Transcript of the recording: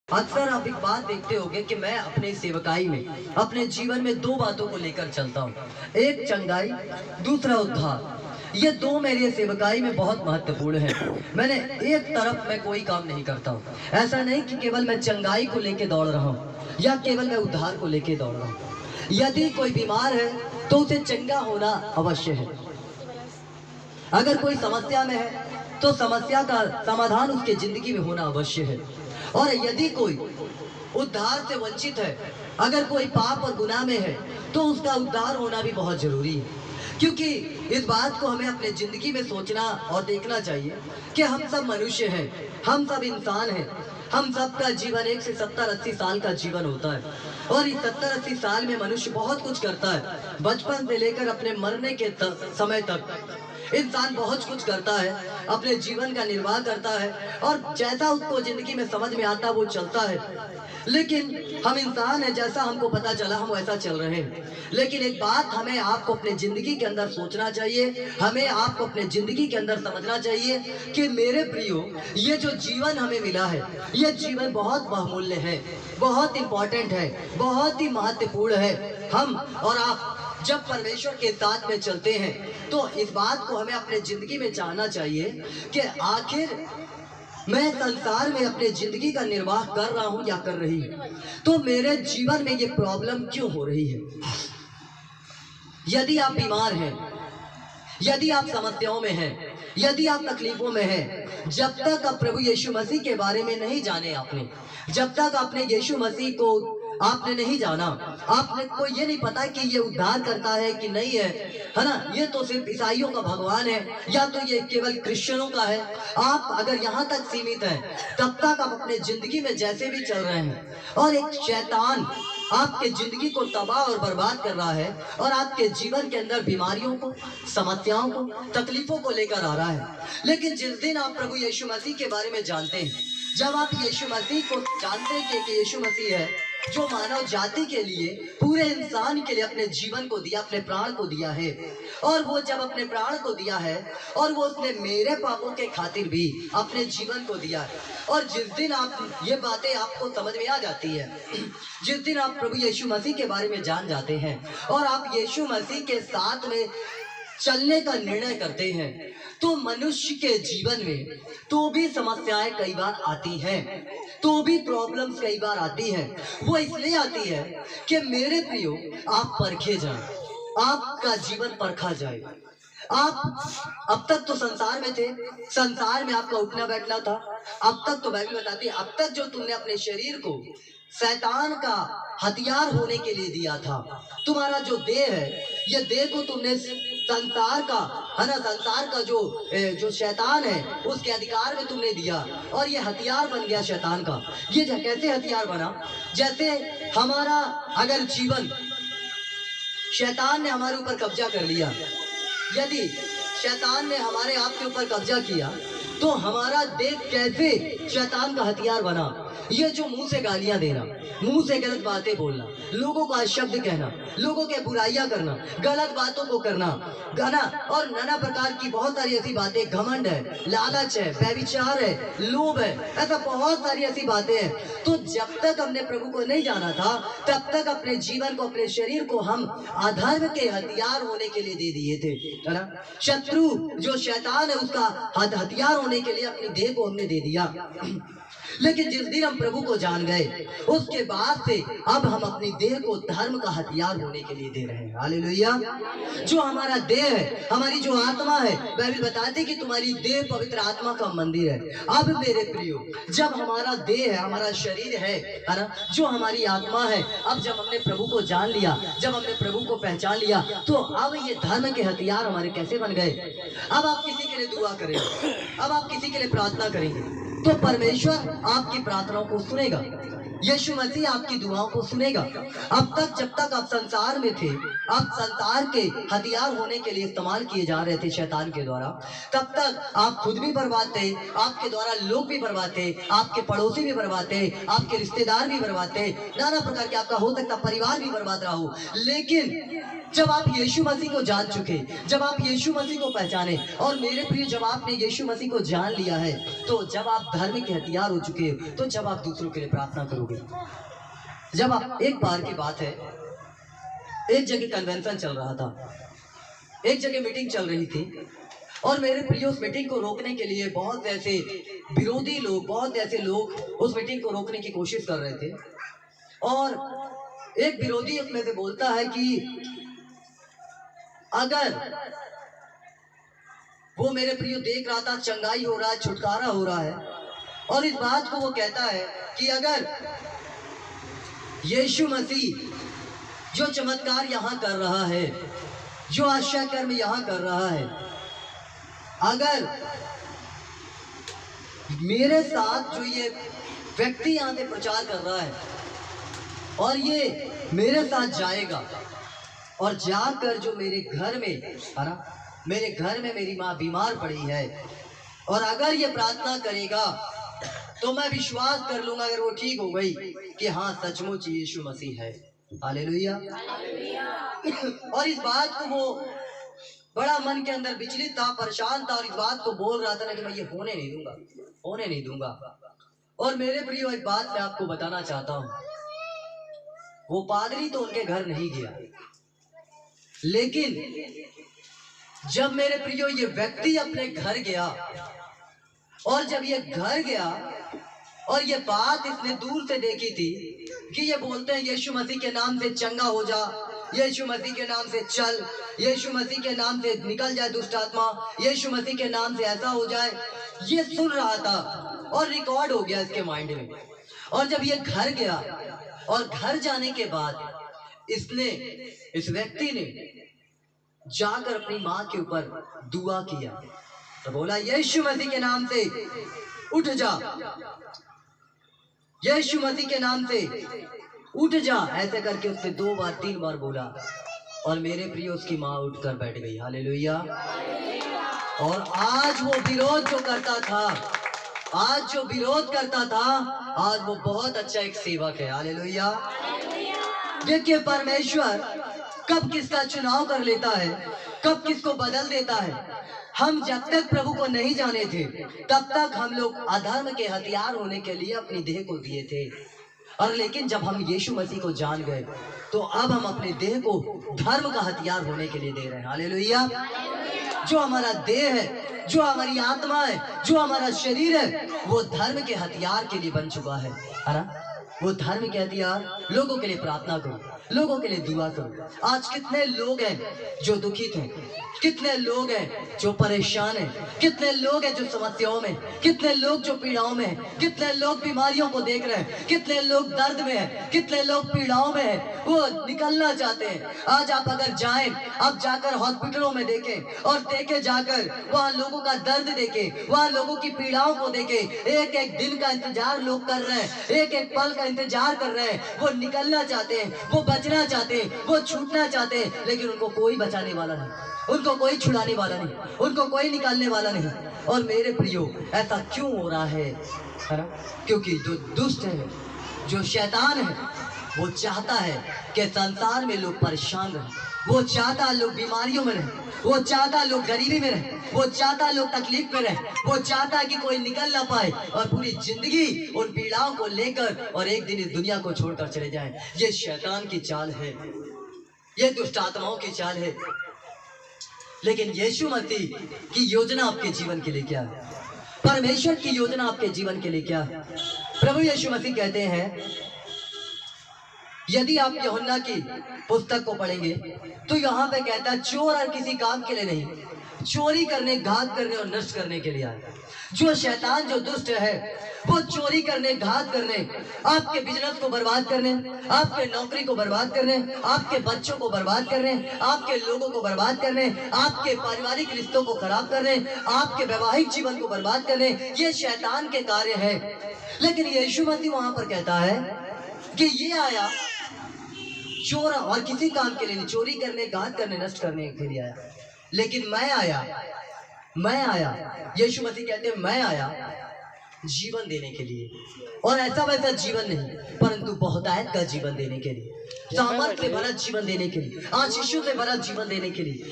अक्सर आप एक बात देखते होंगे कि मैं अपने सेवकाई में अपने जीवन में दो बातों को लेकर चलता हूँ। एक चंगाई, दूसरा उद्धार। ये दो मेरे सेवकाई में बहुत महत्वपूर्ण है। मैंने एक तरफ मैं कोई काम नहीं करता हूँ। ऐसा नहीं कि केवल मैं चंगाई को लेकर दौड़ रहा हूँ या केवल मैं उद्धार को लेकर दौड़ रहा हूँ। यदि कोई बीमार है तो उसे चंगा होना अवश्य है। अगर कोई समस्या में है तो समस्या का समाधान उसके जिंदगी में होना अवश्य है। और यदि कोई उद्धार से वंचित है, अगर कोई पाप और गुनाह में है तो उसका उद्धार होना भी बहुत जरूरी है। क्योंकि इस बात को हमें अपने जिंदगी में सोचना और देखना चाहिए कि हम सब मनुष्य हैं, हम सब इंसान हैं। हम सब का जीवन 1 से 70-80 साल का जीवन होता है और इस 70-80 साल में मनुष्य बहुत कुछ करता है। बचपन से लेकर अपने मरने के समय तक इंसान बहुत कुछ करता है, अपने जीवन का निर्वाह करता है और जैसा उसको जिंदगी में समझ में आता वो चलता है। लेकिन हम इंसान हैं, जैसा हमको पता चला हम वैसा चल रहे हैं। लेकिन एक बात हमें आपको अपने जिंदगी के अंदर सोचना चाहिए, हमें आपको अपने जिंदगी के अंदर समझना चाहिए कि मेरे प्रियो, ये जो जीवन हमें मिला है ये जीवन बहुत बहुमूल्य है, बहुत इंपॉर्टेंट है, बहुत ही महत्वपूर्ण है। हम और आप जब परमेश्वर के साथ में चलते हैं तो इस बात को हमें अपने जिंदगी में जानना चाहिए कि आखिर मैं संसार में अपने जिंदगी का निर्वाह कर रहा हूं या कर रही हूं, तो मेरे जीवन में ये प्रॉब्लम क्यों हो रही है। यदि आप बीमार हैं, यदि आप समस्याओं में हैं, यदि आप तकलीफों में हैं, जब तक आप प्रभु यीशु मसीह के बारे में नहीं जाने, आपने जब तक आपने यीशु मसीह को आपने नहीं जाना, आपने को ये नहीं पता कि ये उद्धार करता है कि नहीं है ना, ये तो सिर्फ ईसाइयों का भगवान है या तो ये केवल क्रिश्चियनों का है। आप अगर यहाँ तक सीमित हैं तब तक आप अपने जिंदगी में जैसे भी चल रहे हैं और एक शैतान आपके जिंदगी को तबाह और बर्बाद कर रहा है और आपके जीवन के अंदर बीमारियों को, समस्याओं को, तकलीफों को लेकर आ रहा है। लेकिन जिस दिन आप प्रभु यीशु मसीह के बारे में जानते हैं, जब आप यीशु मसीह को जानते हैं कि यीशु मसीह है जो मानव जाति के लिए, पूरे इंसान के लिए अपने जीवन को दिया, अपने प्राण को दिया है, और वो जब अपने प्राण को दिया है और वो उसने मेरे पापों के खातिर भी अपने जीवन को दिया है। और जिस दिन आप ये बातें आपको समझ में आ जाती है, जिस दिन आप प्रभु यीशु मसीह के बारे में जान जाते हैं और आप यीशु मसीह के साथ में चलने का निर्णय करते हैं, तो मनुष्य के जीवन में तो भी समस्याएं कई बार आती हैं, तो भी प्रॉब्लम्स कई बार आती हैं। वो इसलिए आती है कि मेरे प्रियो, आप परखे जाएं, आपका जीवन परखा जाए। आप अब तक तो संसार में थे, संसार में आपका उठना बैठना था। अब तक तो बाइबल बताती है, अब तक जो तुमने अपने शरीर को शैतान का हथियार होने के लिए दिया था, तुम्हारा जो देह है, ये देह को तुमने संसार का, है ना, संसार का जो शैतान है उसके अधिकार में तुमने दिया और ये हथियार बन गया शैतान का। ये कैसे हथियार बना? जैसे हमारा अगर जीवन, शैतान ने हमारे ऊपर कब्जा कर लिया, यदि शैतान ने हमारे आप के ऊपर कब्जा किया तो हमारा देह कैसे शैतान का हथियार बना। ये जो मुंह से गालियां देना, मुंह से गलत बातें बोलना, लोगों का शब्द कहना, लोगों के बुराइयां करना, गलत बातों को करना, गाना और नाना प्रकार की बहुत सारी ऐसी बातें, घमंड है, लालच है, व्यभिचार है, लोभ है, ऐसा बहुत सारी ऐसी बातें हैं। तो जब तक हमने प्रभु को नहीं जाना था तब तक अपने जीवन को, अपने शरीर को हम अधर्म के हथियार होने के लिए दे दिए थे, है ना। शत्रु जो शैतान है उसका हथियार होने के लिए अपनी देह को हमने दे दिया। लेकिन जिस दिन हम प्रभु को जान गए उसके बाद से अब हम अपनी देह को धर्म का हथियार होने के लिए दे रहे हैं। हालेलुया। जो हमारा देह है, हमारी जो आत्मा है, बाइबल बताती है कि तुम्हारी देह पवित्र आत्मा का मंदिर है। अब मेरे प्रियो, जब हमारा देह है, हमारा शरीर है ना, जो हमारी आत्मा है, अब जब हमने प्रभु को जान लिया, जब हमने प्रभु को पहचान लिया, तो अब ये धर्म के हथियार हमारे कैसे बन गए। अब आप किसी के लिए दुआ करेंगे, अब आप किसी के लिए प्रार्थना करेंगे तो परमेश्वर आपकी प्रार्थनाओं को सुनेगा। यीशु मसीह आपकी दुआओं को सुनेगा। अब तक जब तक आप संसार में थे, आप संसार के हथियार होने के लिए इस्तेमाल किए जा रहे थे शैतान के द्वारा, तब तक आप खुद भी बर्बाद थे, आपके द्वारा लोग भी बर्बाद थे, आपके पड़ोसी भी बर्बाद थे, आपके रिश्तेदार भी बर्बाद थे, नाना प्रकार के आपका हो सकता परिवार भी बर्बाद रहा हो। लेकिन जब आप यीशु मसीह को जान चुके, जब आप यीशु मसीह को पहचाने, और मेरे प्रिय जब आपने यीशु मसीह को जान लिया है, तो जब आप धर्म के हथियार हो चुके हो, तो जब आप दूसरों के लिए प्रार्थना करोगे। जब आप, एक बार की बात है, एक जगह कन्वेंशन चल रहा था, एक जगह मीटिंग चल रही थी, और मेरे प्रिय उस मीटिंग को रोकने के लिए बहुत ऐसे विरोधी लोग, बहुत ऐसे लोग उस मीटिंग को रोकने की कोशिश कर रहे थे। और एक विरोधी उसमें से बोलता है कि अगर वो, मेरे प्रिय देख रहा था चंगाई हो रहा है, छुटकारा हो रहा है, और इस बात को वो कहता है कि अगर यीशु मसीह जो चमत्कार यहाँ कर रहा है, जो आश्चर्य कर्म यहाँ कर रहा है, अगर मेरे साथ जो ये व्यक्ति यहाँ पे प्रचार कर रहा है, और ये मेरे साथ जाएगा, और जाकर जो मेरे घर में मेरी माँ बीमार पड़ी है, और अगर ये प्रार्थना करेगा, तो मैं विश्वास कर लूंगा अगर वो ठीक हो गई कि हाँ सचमुच यीशु मसीह है। हालेलुया। और इस बात को वो बड़ा मन के अंदर विचलित था, परेशान था, और इस बात को बोल रहा था ना कि मैं ये होने नहीं दूंगा। और मेरे प्रियो, एक बात मैं आपको बताना चाहता हूँ, वो पादरी तो उनके घर नहीं गया, लेकिन जब मेरे प्रियो ये व्यक्ति अपने घर गया, और जब ये घर गया और ये बात इसने दूर से देखी थी कि ये बोलते हैं यीशु मसीह के नाम से चंगा हो जा, यीशु मसीह के नाम से चल, यीशु मसीह के नाम से निकल जाए दुष्ट आत्मा, यीशु मसीह के नाम से ऐसा हो जाए, ये सुन रहा था और रिकॉर्ड हो गया इसके माइंड में। और जब ये घर गया, और घर जाने के बाद इस व्यक्ति ने जाकर अपनी माँ के ऊपर दुआ किया, तो बोला यीशु मसीह के नाम से उठ जा, यीशु मसीह के नाम से उठ जा, ऐसे करके उसने 2 बार 3 बार बोला, और मेरे प्रिय उसकी माँ उठकर बैठ गई। हालेलुया। और आज वो विरोध जो करता था, आज वो बहुत अच्छा एक सेवक है। हालेलुया। देखिए, परमेश्वर कब किसका चुनाव कर लेता है, कब किसको बदल देता है। हम जब तक प्रभु को नहीं जाने थे, तब तक हम लोग अधर्म के हथियार होने के लिए अपनी देह को दिए थे, और लेकिन जब हम यीशु मसीह को जान गए, तो अब हम अपने देह को धर्म का हथियार होने के लिए दे रहे हैं। हालेलुया। जो हमारा देह है, जो हमारी आत्मा है, जो हमारा शरीर है, वो धर्म के हथियार के लिए बन चुका है ना। वो धर्म के हथियार, लोगों के लिए प्रार्थना करो, लोगों के लिए दुआ करो। आज कितने लोग हैं जो दुखित हैं, कितने लोग हैं जो परेशान हैं, कितने लोग हैं जो समस्याओं में, कितने लोग जो पीड़ाओं में हैं, कितने लोग बीमारियों को देख रहे हैं, कितने लोग दर्द में हैं, कितने लोग पीड़ाओं में हैं, वो निकलना चाहते हैं। आज आप अगर जाएं, आप जाकर हॉस्पिटलों में देखें, और देखे जाकर वहाँ लोगों का दर्द देखें, वहाँ लोगों की पीड़ाओं को देखें। एक एक दिन का इंतजार लोग कर रहे हैं, एक एक पल का इंतजार कर रहे हैं। वो निकलना चाहते हैं, वो बचना चाहते हैं, वो छूटना चाहते हैं, लेकिन उनको कोई बचाने वाला नहीं, उनको कोई छुड़ाने वाला नहीं, उनको कोई निकालने वाला नहीं। और मेरे प्रियो, ऐसा क्यों हो रहा है ना? क्योंकि जो दुष्ट है, जो शैतान है, वो चाहता है कि संसार में लोग परेशान रहें, वो चाहता लोग बीमारियों में रहें, वो चाहता लोग गरीबी में रहें, वो चाहता लोग तकलीफ में रहें, वो चाहता कि कोई निकल ना पाए, और पूरी जिंदगी उन पीड़ाओं को लेकर और एक दिन इस दुनिया को छोड़कर चले जाएं। ये शैतान की चाल है, ये दुष्ट आत्माओं की चाल है। लेकिन यीशु मसीह की योजना आपके जीवन के लिए क्या है? परमेश्वर की योजना आपके जीवन के लिए क्या है? प्रभु यीशु मसीह कहते हैं, यदि आप यूहन्ना की पुस्तक को पढ़ेंगे, तो यहाँ पे कहता है चोर और किसी काम के लिए नहीं, चोरी करने, घात करने और नष्ट करने के लिए आया। जो शैतान, जो दुष्ट है, वो चोरी करने, घात करने, आपके बिजनेस को बर्बाद करने, आपके नौकरी को बर्बाद करने, आपके बच्चों को बर्बाद करने, आपके लोगों को बर्बाद करने, आपके पारिवारिक रिश्तों को खराब करने, आपके वैवाहिक जीवन को बर्बाद करने, ये शैतान के कार्य है। लेकिन यीशु मसीह वहां पर कहता है कि ये आया चोर और किसी काम के लिए नहीं, चोरी करने, घात करने, नष्ट करने के लिए आया, लेकिन मैं आया, यीशु मसीह कहते हैं मैं आया जीवन देने के लिए, और ऐसा वैसा जीवन नहीं, परंतु बहुतायत का जीवन देने के लिए, सामर्थ्य से भरा जीवन देने के लिए, आशीषों से भरा जीवन देने के लिए।